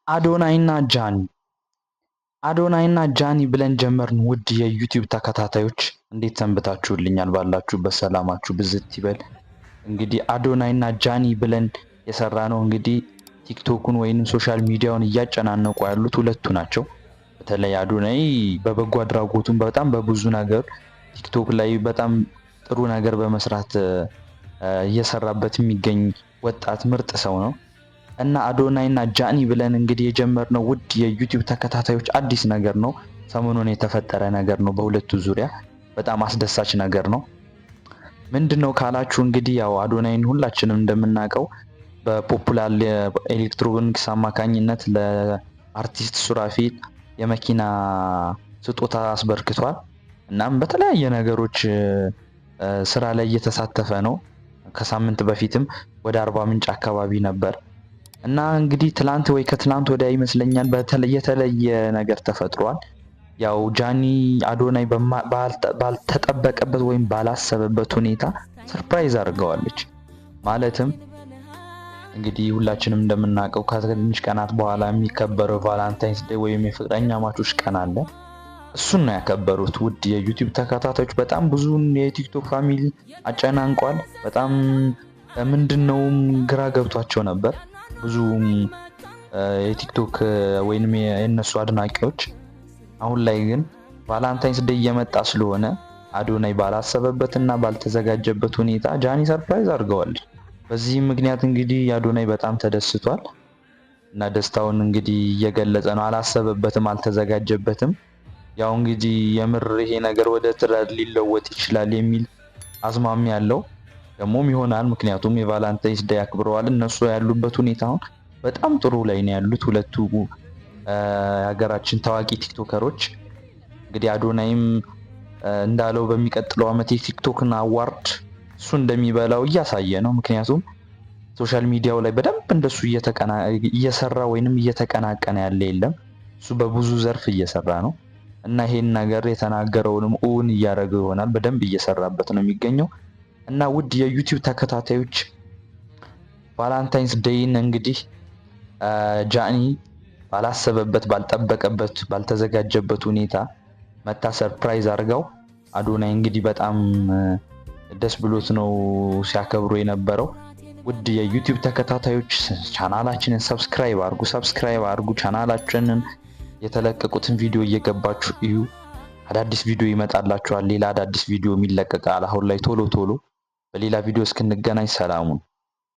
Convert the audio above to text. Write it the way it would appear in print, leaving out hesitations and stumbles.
አዶናይና ጃኒ አዶናይና ጃኒ ብለን ጀመርን። ውድ የዩቲዩብ ተከታታዮች እንዴት ሰንብታችሁልኛል? ባላችሁበት ሰላማችሁ ብዝት ይበል። እንግዲህ አዶናይና ጃኒ ብለን የሰራ ነው እንግዲህ ቲክቶኩን ወይንም ሶሻል ሚዲያውን እያጨናነቁ ያሉት ሁለቱ ናቸው። በተለይ አዶናይ በበጎ አድራጎቱን በጣም በብዙ ነገር ቲክቶክ ላይ በጣም ጥሩ ነገር በመስራት እየሰራበት የሚገኝ ወጣት ምርጥ ሰው ነው። እና አዶናይ እና ጃኒ ብለን እንግዲህ የጀመርነው ውድ የዩቲዩብ ተከታታዮች አዲስ ነገር ነው። ሰሞኑን የተፈጠረ ነገር ነው። በሁለቱ ዙሪያ በጣም አስደሳች ነገር ነው። ምንድነው ካላችሁ እንግዲህ ያው አዶናይን ሁላችንም እንደምናውቀው በፖፑላር ኤሌክትሮኒክስ አማካኝነት ለአርቲስት ሱራፌል የመኪና ስጦታ አስበርክቷል። እናም በተለያየ ነገሮች ስራ ላይ እየተሳተፈ ነው። ከሳምንት በፊትም ወደ አርባ ምንጭ አካባቢ ነበር እና እንግዲህ ትላንት ወይ ከትላንት ወዲያ ይመስለኛል የተለየ ነገር ተፈጥሯል። ያው ጃኒ አዶናይ ባልተጠበቀበት ወይም ባላሰበበት ሁኔታ ሰርፕራይዝ አድርገዋለች። ማለትም እንግዲህ ሁላችንም እንደምናውቀው ከትንሽ ቀናት በኋላ የሚከበረው ቫላንታይንስ ዴይ ወይም የፍቅረኛ ማቾች ቀን አለ። እሱን ነው ያከበሩት። ውድ የዩቲዩብ ተከታታዮች በጣም ብዙን የቲክቶክ ፋሚሊ አጨናንቋል። በጣም ምንድነውም ግራ ገብቷቸው ነበር ብዙ የቲክቶክ ወይንም የነሱ አድናቂዎች። አሁን ላይ ግን ቫላንታይንስ ዴይ እየመጣ ስለሆነ አዶናይ ባላሰበበትና ባልተዘጋጀበት ሁኔታ ጃኒ ሰርፕራይዝ አድርገዋለች። በዚህም ምክንያት እንግዲህ አዶናይ በጣም ተደስቷል እና ደስታውን እንግዲህ እየገለጸ ነው። አላሰበበትም፣ አልተዘጋጀበትም። ያው እንግዲህ የምር ይሄ ነገር ወደ ትዳር ሊለወጥ ይችላል የሚል አዝማሚያ ያለው ደግሞም ይሆናል። ምክንያቱም የቫላንታይንስ ዴይ አክብረዋል። እነሱ ያሉበት ሁኔታ አሁን በጣም ጥሩ ላይ ነው ያሉት ሁለቱ የሀገራችን ታዋቂ ቲክቶከሮች። እንግዲህ አዶናይም እንዳለው በሚቀጥለው ዓመት የቲክቶክን አዋርድ እሱ እንደሚበላው እያሳየ ነው። ምክንያቱም ሶሻል ሚዲያው ላይ በደንብ እንደሱ እየሰራ ወይንም እየተቀናቀነ ያለ የለም። እሱ በብዙ ዘርፍ እየሰራ ነው እና ይሄን ነገር የተናገረውንም እውን እያደረገው ይሆናል። በደንብ እየሰራበት ነው የሚገኘው። እና ውድ የዩቲዩብ ተከታታዮች ቫላንታይንስ ዴይን እንግዲህ ጃኒ ባላሰበበት፣ ባልጠበቀበት፣ ባልተዘጋጀበት ሁኔታ መታ ሰርፕራይዝ አድርገው አዶናይ እንግዲህ በጣም ደስ ብሎት ነው ሲያከብሩ የነበረው። ውድ የዩቲዩብ ተከታታዮች ቻናላችንን ሰብስክራይብ አድርጉ። ቻናላችንን የተለቀቁትን ቪዲዮ እየገባችሁ እዩ። አዳዲስ ቪዲዮ ይመጣላችኋል። ሌላ አዳዲስ ቪዲዮ የሚለቀቃል አሁን ላይ ቶሎ። በሌላ ቪዲዮ እስክንገናኝ ሰላሙን